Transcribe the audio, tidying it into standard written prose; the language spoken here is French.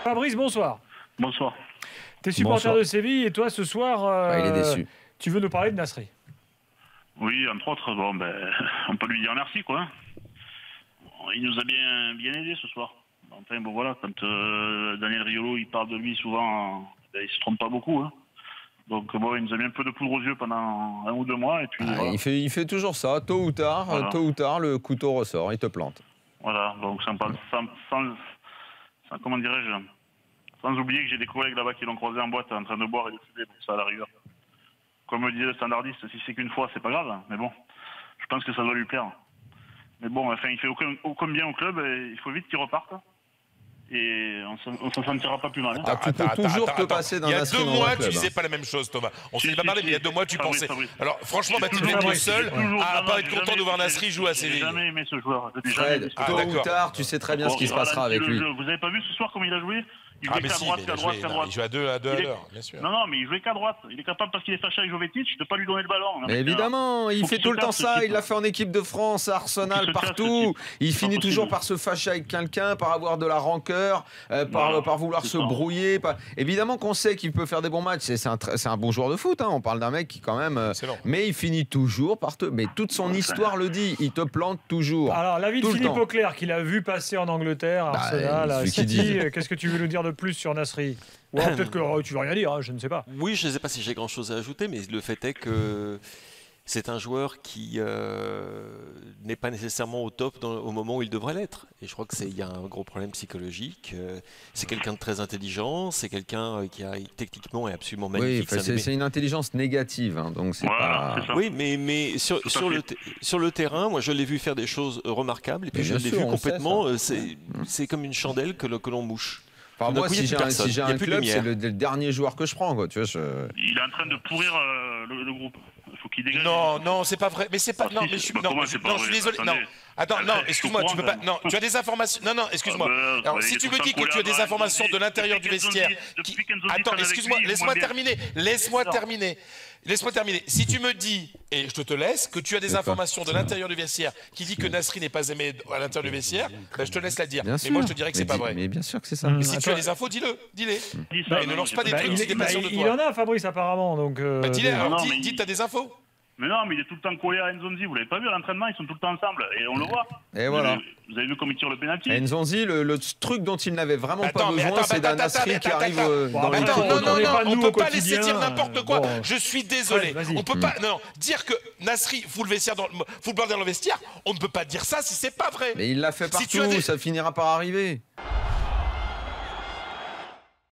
Fabrice, bonsoir. Bonsoir. Tu es supporter Bonsoir. de Séville et toi, ce soir, il est déçu. tu veux nous parler de Nasri. Oui, entre autres, bon, on peut lui dire merci, quoi. Il nous a bien aidé ce soir. Enfin, bon, voilà, quand Daniel Riolo, il parle de lui souvent, il se trompe pas beaucoup, hein. Donc, bon, il nous a mis un peu de poudre aux yeux pendant 1 ou 2 mois, et puis voilà. Il fait toujours ça, tôt ou tard, le couteau ressort, il te plante. Voilà, donc sans comment dirais-je, sans oublier que j'ai des collègues là-bas qui l'ont croisé en boîte en train de boire et de fumer, donc ça à la rigueur. Comme me disait le standardiste, si c'est qu'une fois, c'est pas grave, mais bon, je pense que ça doit lui plaire. Mais bon, enfin, il fait aucun bien au club, et il faut vite qu'il reparte. Et on s'en sentira pas plus mal. Hein. Tu peux toujours te passer d'un Nasri dans un club. Il y a 2 mois, tu disais pas la même chose, Thomas. On s'en est pas parlé, mais il y a 2 mois, tu pensais. Alors, franchement, tu vas être seul à pas être content de voir Nasri jouer à Séville. J'ai jamais aimé ce joueur. Fred, tôt ou tard, tu sais très bien ce qui se passera avec lui. Vous avez pas vu ce soir comment il a joué? Il jouait qu'à droite. Il joue à 2 à l'heure, bien sûr. Non, mais il jouait qu'à droite. Il est capable, parce qu'il est fâché avec Jovetic, de pas lui donner le ballon. Mais évidemment, il fait tout le temps ça. Il l'a fait en équipe de France, à Arsenal, partout. Il finit toujours par se fâcher avec quelqu'un, par avoir de la rancœur, par vouloir se brouiller. Évidemment qu'on sait qu'il peut faire des bons matchs. C'est un bon joueur de foot. Hein. On parle d'un mec qui quand même. Mais il finit toujours par te. Mais toute son histoire le dit. Il te plante toujours. Alors, l'avis de Philippe Auclair, qu'il a vu passer en Angleterre, Arsenal, à City. Qu'est-ce que tu veux nous dire de plus sur Nasri? Ou alors peut-être que tu veux rien dire, hein, je ne sais pas. Oui, je ne sais pas si j'ai grand-chose à ajouter, mais le fait est que c'est un joueur qui n'est pas nécessairement au top au moment où il devrait l'être. Et je crois qu'il y a un gros problème psychologique. C'est quelqu'un de très intelligent, c'est quelqu'un qui techniquement est absolument magnifique. Oui, c'est une intelligence négative, hein, donc c'est pas... Oui, mais sur le terrain, moi je l'ai vu faire des choses remarquables, et puis je l'ai vu complètement, c'est comme une chandelle que l'on mouche. Enfin, moi, si j'ai un club, c'est le dernier joueur que je prends. Quoi, tu vois, Il est en train de pourrir le groupe. Il faut qu'il dégage. Non, c'est pas vrai. Mais c'est pas. Non, mais je suis désolé. Non. Attends, non, excuse-moi, tu peux pas. Non, tu as des informations. Non, excuse-moi. Alors, si tu me dis que tu as des informations de l'intérieur du vestiaire. Attends, excuse-moi, laisse-moi terminer. Laisse-moi terminer. Si tu me dis, et je te laisse, que tu as des informations de l'intérieur du vestiaire qui dit que Nasri n'est pas aimé à l'intérieur du vestiaire, je te laisse la dire. Mais moi, je te dirais que c'est pas vrai. Mais bien sûr que c'est ça. Mais si tu as des infos, dis-les. Et ne lance pas des trucs si t'es pas sûr de toi. Il en a, Fabrice, apparemment. Dis-les, alors dis, t'as des infos. Mais non, mais il est tout le temps collé à Nzonzi. Vous l'avez pas vu à l'entraînement, ils sont tout le temps ensemble. Et on le voit. Et voilà. Vous avez vu comment il tire le pénalty? Nzonzi, le truc dont il n'avait vraiment pas besoin, c'est d'un Nasri qui arrive dans les non, on peut pas laisser dire n'importe quoi. Je suis désolé. On peut pas dire que Nasri fout le bordel dans le vestiaire. On ne peut pas dire ça si c'est pas vrai. Mais il l'a fait partout, ça finira par arriver.